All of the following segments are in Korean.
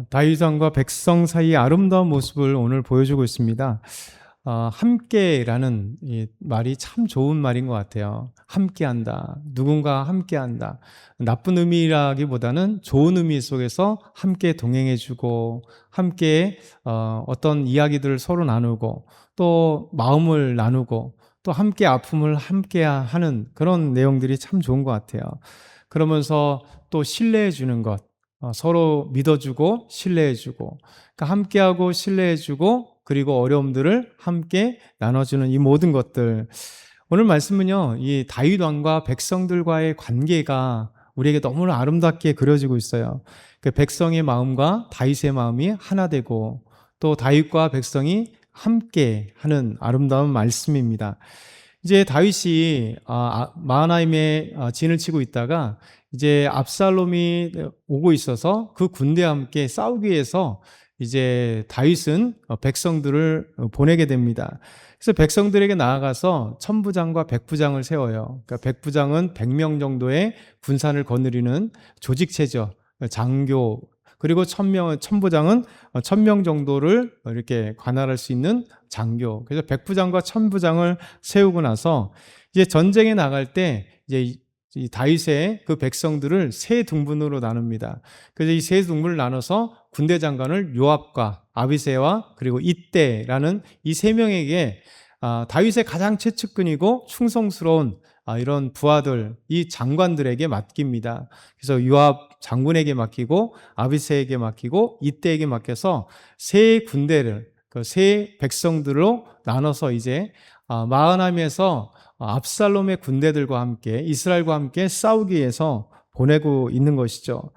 다윗 왕과 백성 사이의 아름다운 모습을 오늘 보여주고 있습니다. 함께라는 이 말이 참 좋은 말인 것 같아요. 함께한다. 누군가 함께한다. 나쁜 의미라기보다는 좋은 의미 속에서 함께 동행해주고, 함께 어떤 이야기들을 서로 나누고, 또 마음을 나누고, 또 함께 아픔을 함께 하는 그런 내용들이 참 좋은 것 같아요. 그러면서 또 신뢰해 주는 것. 서로 믿어주고 신뢰해주고, 그러니까 함께하고 신뢰해주고, 그리고 어려움들을 함께 나눠주는 이 모든 것들. 오늘 말씀은요, 이 다윗 왕과 백성들과의 관계가 우리에게 너무나 아름답게 그려지고 있어요. 그 백성의 마음과 다윗의 마음이 하나 되고, 또 다윗과 백성이 함께 하는 아름다운 말씀입니다. 이제 다윗이 마하나임에 진을 치고 있다가 이제 압살롬이 오고 있어서 그 군대와 함께 싸우기 위해서 이제 다윗은 백성들을 보내게 됩니다. 그래서 백성들에게 나아가서 천부장과 백부장을 세워요. 그러니까 백부장은 100명 정도의 군산을 거느리는 조직체죠. 장교. 그리고 천부장은 1000명 정도를 이렇게 관할할 수 있는 장교. 그래서 백부장과 천부장을 세우고 나서 이제 전쟁에 나갈 때 이제 이 다윗의 그 백성들을 세 등분으로 나눕니다. 그래서 이 세 등분을 나눠서 군대 장관을 요압과 아비새와 그리고 이때라는 이 세 명에게 다윗의 가장 최측근이고 충성스러운 이런 부하들, 이 장관들에게 맡깁니다. 그래서 요압 장군에게 맡기고 아비새에게 맡기고 이때에게 맡겨서 세 군대를 그 세 백성들로 나눠서 이제 마하나임에서 압살롬의 군대들과 함께 이스라엘과 함께 싸우기 위해서 보내고 있는 것이죠.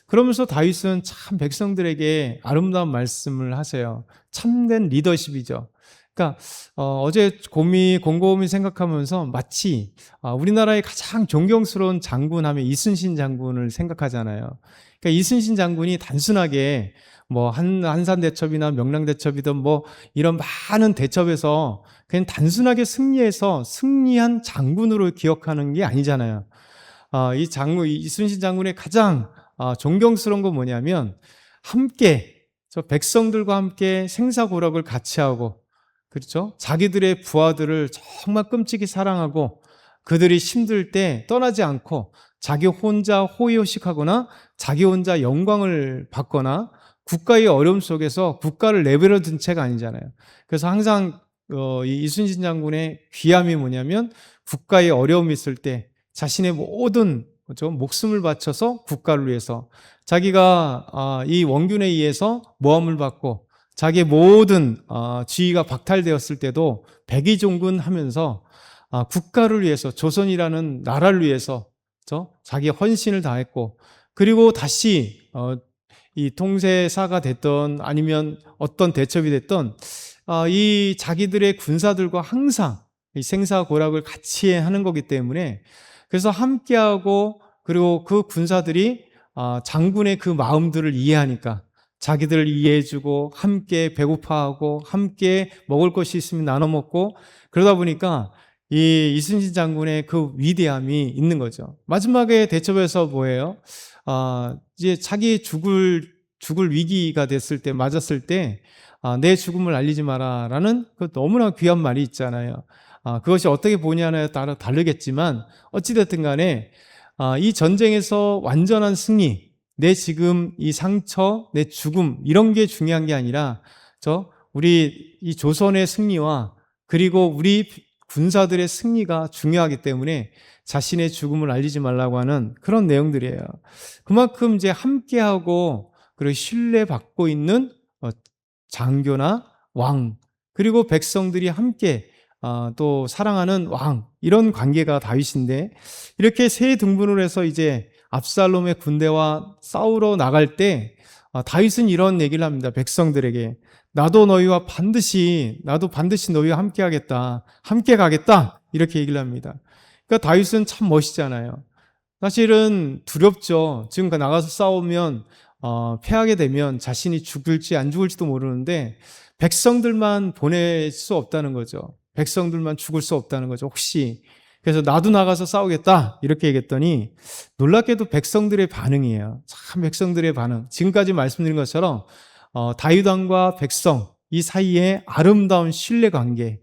그러면서 다윗은 참 백성들에게 아름다운 말씀을 하세요. 참된 리더십이죠. 그러니까 어제 곰곰이 생각하면서 마치 우리나라의 가장 존경스러운 장군 하면 이순신 장군을 생각하잖아요. 그러니까 이순신 장군이 단순하게 뭐 한산대첩이나 명랑대첩이든 뭐 이런 많은 대첩에서 그냥 단순하게 승리해서 승리한 장군으로 기억하는 게 아니잖아요. 이순신 장군의 가장 존경스러운 건 뭐냐면 함께 저 백성들과 함께 생사고락을 같이 하고, 그렇죠? 자기들의 부하들을 정말 끔찍이 사랑하고 그들이 힘들 때 떠나지 않고 자기 혼자 호의호식하거나 자기 혼자 영광을 받거나 국가의 어려움 속에서 국가를 내버려 둔 채가 아니잖아요. 그래서 항상 이 이순신 장군의 귀함이 뭐냐면 국가의 어려움이 있을 때 자신의 모든 그렇죠? 목숨을 바쳐서 국가를 위해서 자기가 이 원균에 의해서 모함을 받고 자기의 모든 지위가 박탈되었을 때도 백의종군 하면서 국가를 위해서 조선이라는 나라를 위해서 자기 헌신을 다했고, 그리고 다시 이 통세사가 됐던 아니면 어떤 대첩이 됐던 이 자기들의 군사들과 항상 이 생사고락을 같이 하는 거기 때문에, 그래서 함께하고 그리고 그 군사들이 장군의 그 마음들을 이해하니까 자기들을 이해해주고 함께 배고파하고 함께 먹을 것이 있으면 나눠 먹고, 그러다 보니까 이 이순신 장군의 그 위대함이 있는 거죠. 마지막에 대첩에서 뭐예요? 이제 자기 죽을 위기가 됐을 때, 맞았을 때, 내 죽음을 알리지 마라라는 그 너무나 귀한 말이 있잖아요. 그것이 어떻게 보냐에 따라 다르겠지만, 어찌됐든 간에, 이 전쟁에서 완전한 승리, 내 지금 이 상처, 내 죽음, 이런 게 중요한 게 아니라, 우리 이 조선의 승리와 그리고 우리 군사들의 승리가 중요하기 때문에 자신의 죽음을 알리지 말라고 하는 그런 내용들이에요. 그만큼 이제 함께하고 그리고 신뢰받고 있는 장교나 왕, 그리고 백성들이 함께 또 사랑하는 왕, 이런 관계가 다윗인데, 이렇게 세 등분을 해서 이제 압살롬의 군대와 싸우러 나갈 때 다윗은 이런 얘기를 합니다. 백성들에게 나도 반드시 너희와 함께 하겠다. 함께 가겠다. 이렇게 얘기를 합니다. 그러니까 다윗은 참 멋있잖아요. 사실은 두렵죠. 지금 나가서 싸우면 패하게 되면 자신이 죽을지 안 죽을지도 모르는데 백성들만 보낼 수 없다는 거죠. 백성들만 죽을 수 없다는 거죠. 혹시 그래서 나도 나가서 싸우겠다 이렇게 얘기했더니 놀랍게도 백성들의 반응이에요. 참 백성들의 반응. 지금까지 말씀드린 것처럼 다윗 왕과 백성 이 사이에 아름다운 신뢰 관계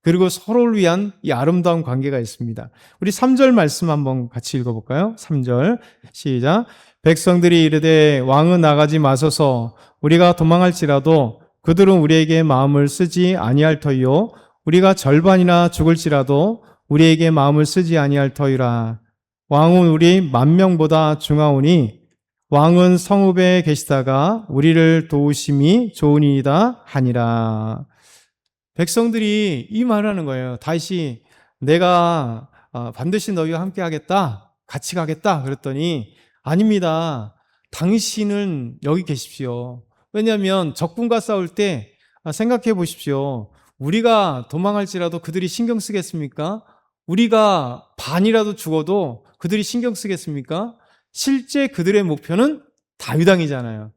그리고 서로를 위한 이 아름다운 관계가 있습니다. 우리 3절 말씀 한번 같이 읽어볼까요? 3절 시작. 백성들이 이르되 왕은 나가지 마소서 우리가 도망할지라도 그들은 우리에게 마음을 쓰지 아니할 터이요 우리가 절반이나 죽을지라도 우리에게 마음을 쓰지 아니할 터이라. 왕은 우리 10,000명보다 중하오니 왕은 성읍에 계시다가 우리를 도우심이 좋으니이다 하니라. 백성들이 이 말을 하는 거예요. 다시 내가 반드시 너희와 함께 하겠다, 같이 가겠다 그랬더니 아닙니다. 당신은 여기 계십시오. 왜냐하면 적군과 싸울 때 생각해 보십시오. 우리가 도망할지라도 그들이 신경 쓰겠습니까? 우리가 반이라도 죽어도 그들이 신경 쓰겠습니까? 실제 그들의 목표는 다윗 왕이잖아요.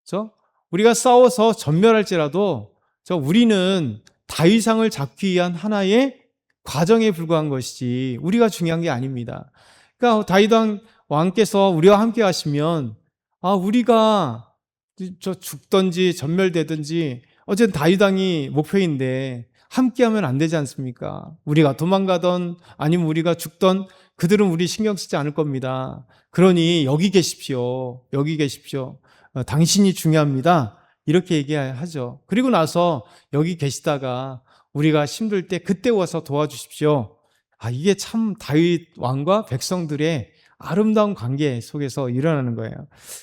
그렇죠? 우리가 싸워서 전멸할지라도 우리는 다윗 왕을 잡기 위한 하나의 과정에 불과한 것이지 우리가 중요한 게 아닙니다. 그러니까 다윗 왕께서 우리와 함께 하시면 우리가 죽든지 전멸되든지 어쨌든 다윗 왕이 목표인데 함께하면 안 되지 않습니까? 우리가 도망가던 아니면 우리가 죽던 그들은 우리 신경 쓰지 않을 겁니다. 그러니 여기 계십시오. 여기 계십시오. 당신이 중요합니다. 이렇게 얘기하죠. 그리고 나서 여기 계시다가 우리가 힘들 때 그때 와서 도와주십시오. 이게 참 다윗 왕과 백성들의 아름다운 관계 속에서 일어나는 거예요.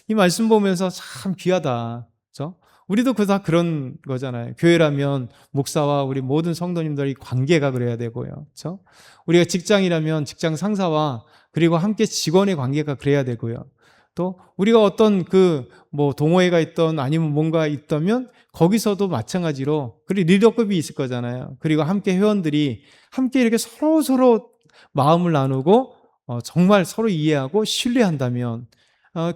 이 말씀 보면서 참 귀하다. 그렇죠? 우리도 다 그런 거잖아요. 교회라면 목사와 우리 모든 성도님들이 관계가 그래야 되고요. 그렇죠? 우리가 직장이라면 직장 상사와 그리고 함께 직원의 관계가 그래야 되고요. 또 우리가 어떤 동호회가 있던 아니면 뭔가 있다면 거기서도 마찬가지로 그리고 리더급이 있을 거잖아요. 그리고 함께 회원들이 함께 이렇게 서로 마음을 나누고 정말 서로 이해하고 신뢰한다면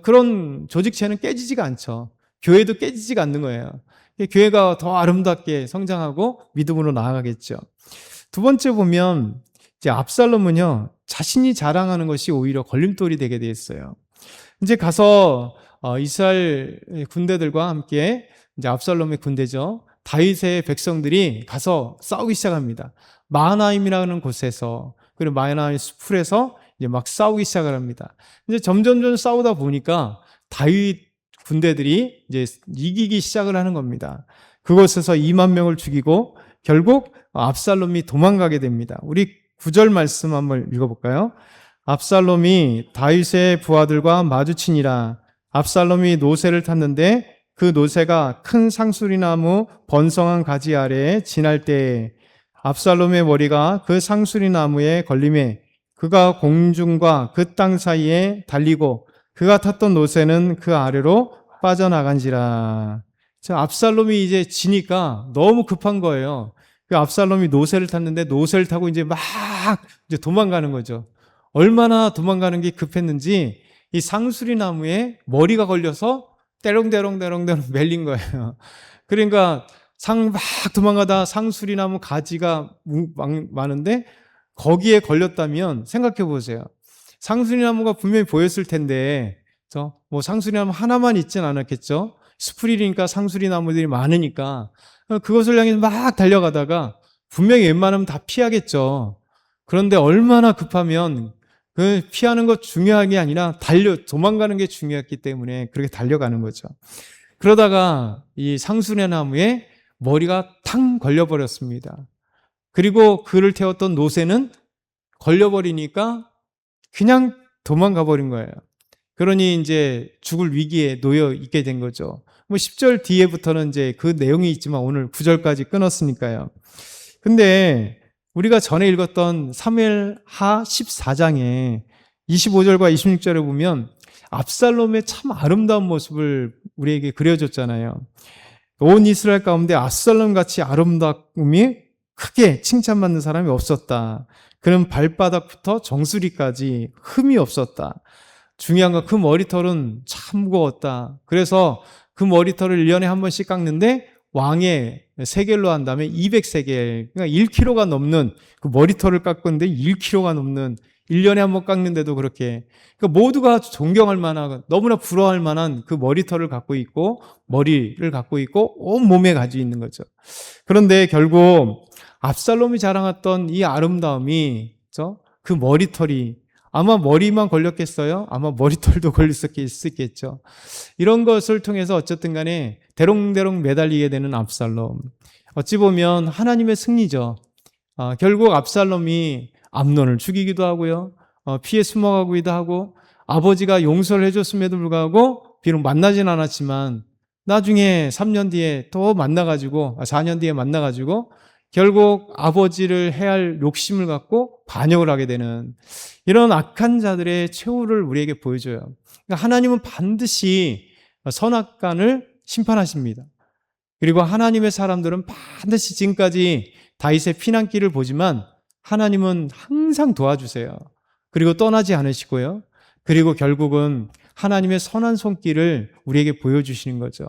그런 조직체는 깨지지가 않죠. 교회도 깨지지가 않는 거예요. 교회가 더 아름답게 성장하고 믿음으로 나아가겠죠. 두 번째 보면 이제 압살롬은요 자신이 자랑하는 것이 오히려 걸림돌이 되게 돼 있어요. 이제 가서 이스라엘 군대들과 함께 이제 압살롬의 군대죠. 다윗의 백성들이 가서 싸우기 시작합니다. 마하나임이라는 곳에서 그리고 마하나임 수풀에서 이제 막 싸우기 시작을 합니다. 이제 점점 싸우다 보니까 다윗 군대들이 이제 이기기 시작을 하는 겁니다. 그곳에서 20,000명을 죽이고 결국 압살롬이 도망가게 됩니다. 우리 9절 말씀 한번 읽어볼까요? 압살롬이 다윗의 부하들과 마주치니라. 압살롬이 노새를 탔는데 그 노새가 큰 상수리나무 번성한 가지 아래에 지날 때에 압살롬의 머리가 그 상수리나무에 걸림에 그가 공중과 그 땅 사이에 달리고 그가 탔던 노새는 그 아래로 빠져나간지라. 압살롬이 이제 지니까 너무 급한 거예요. 그 압살롬이 노새를 탔는데 노새를 타고 이제 도망가는 거죠. 얼마나 도망가는 게 급했는지 이 상수리 나무에 머리가 걸려서 때렁때렁 멜린 거예요. 그러니까 막 도망가다 상수리 나무 가지가 많은데 거기에 걸렸다면 생각해 보세요. 상수리 나무가 분명히 보였을 텐데 상수리 나무 하나만 있진 않았겠죠. 스프릴이니까 상수리 나무들이 많으니까 그것을 향해 막 달려가다가 분명히 웬만하면 다 피하겠죠. 그런데 얼마나 급하면 피하는 것 중요한 게 아니라 도망가는 게 중요했기 때문에 그렇게 달려가는 거죠. 그러다가 이 상수리 나무에 머리가 탕 걸려버렸습니다. 그리고 그를 태웠던 노새는 걸려버리니까 그냥 도망가 버린 거예요. 그러니 이제 죽을 위기에 놓여 있게 된 거죠. 10절 뒤에부터는 이제 그 내용이 있지만 오늘 9절까지 끊었으니까요. 근데 우리가 전에 읽었던 사무엘하 14장에 25절과 26절에 보면 압살롬의 참 아름다운 모습을 우리에게 그려줬잖아요. 온 이스라엘 가운데 압살롬같이 아름다움이 크게 칭찬받는 사람이 없었다. 그는 발바닥부터 정수리까지 흠이 없었다. 중요한 건 그 머리털은 참 무거웠다. 그래서 그 머리털을 1년에 한 번씩 깎는데 왕의 세겔로 한다면 200세겔, 그러니까 1kg가 넘는 그 머리털을 깎았는데 1kg가 넘는 1년에 한 번 깎는데도 그렇게 그러니까 모두가 존경할 만한 너무나 부러워할 만한 그 머리털을 갖고 있고 머리를 갖고 있고 온 몸에 가지고 있는 거죠. 그런데 결국 압살롬이 자랑했던 이 아름다움이 그 머리털이 아마 머리만 걸렸겠어요? 아마 머리털도 걸릴 수 있겠죠. 이런 것을 통해서 어쨌든 간에 대롱대롱 매달리게 되는 압살롬. 어찌 보면 하나님의 승리죠. 결국 압살롬이 암논을 죽이기도 하고요. 피해 숨어가기도 하고 아버지가 용서를 해줬음에도 불구하고 비록 만나진 않았지만 나중에 3년 뒤에 또 만나가지고 4년 뒤에 만나가지고 결국 아버지를 해할 욕심을 갖고 반역을 하게 되는 이런 악한 자들의 최후를 우리에게 보여줘요. 그러니까 하나님은 반드시 선악간을 심판하십니다. 그리고 하나님의 사람들은 반드시 지금까지 다윗의 피난길을 보지만 하나님은 항상 도와주세요. 그리고 떠나지 않으시고요. 그리고 결국은 하나님의 선한 손길을 우리에게 보여주시는 거죠.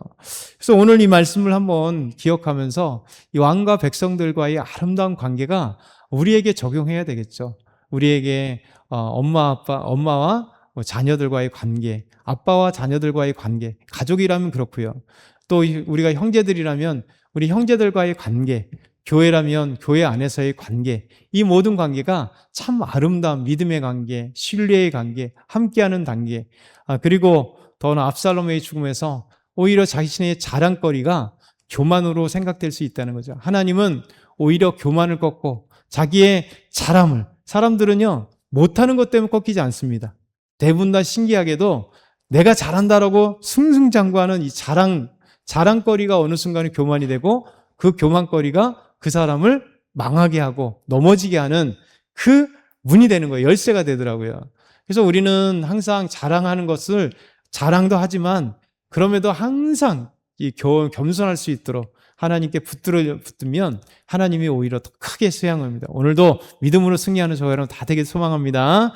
그래서 오늘 이 말씀을 한번 기억하면서 이 왕과 백성들과의 아름다운 관계가 우리에게 적용해야 되겠죠. 우리에게 엄마와 자녀들과의 관계, 아빠와 자녀들과의 관계, 가족이라면 그렇고요. 또 우리가 형제들이라면 우리 형제들과의 관계, 교회라면 교회 안에서의 관계, 이 모든 관계가 참 아름다운 믿음의 관계, 신뢰의 관계, 함께하는 관계, 그리고 더나 압살롬의 죽음에서 오히려 자신의 자랑거리가 교만으로 생각될 수 있다는 거죠. 하나님은 오히려 교만을 꺾고 자기의 자랑을, 사람들은요 못하는 것 때문에 꺾이지 않습니다. 대부분 다 신기하게도 내가 잘한다라고 승승장구하는 이 자랑거리가 어느 순간에 교만이 되고 그 교만거리가 그 사람을 망하게 하고 넘어지게 하는 그 문이 되는 거예요. 열쇠가 되더라고요. 그래서 우리는 항상 자랑하는 것을 자랑도 하지만 그럼에도 항상 겸손할 수 있도록 하나님께 붙들면 하나님이 오히려 더 크게 수양합니다. 오늘도 믿음으로 승리하는 저와 여러분 다 되길 소망합니다.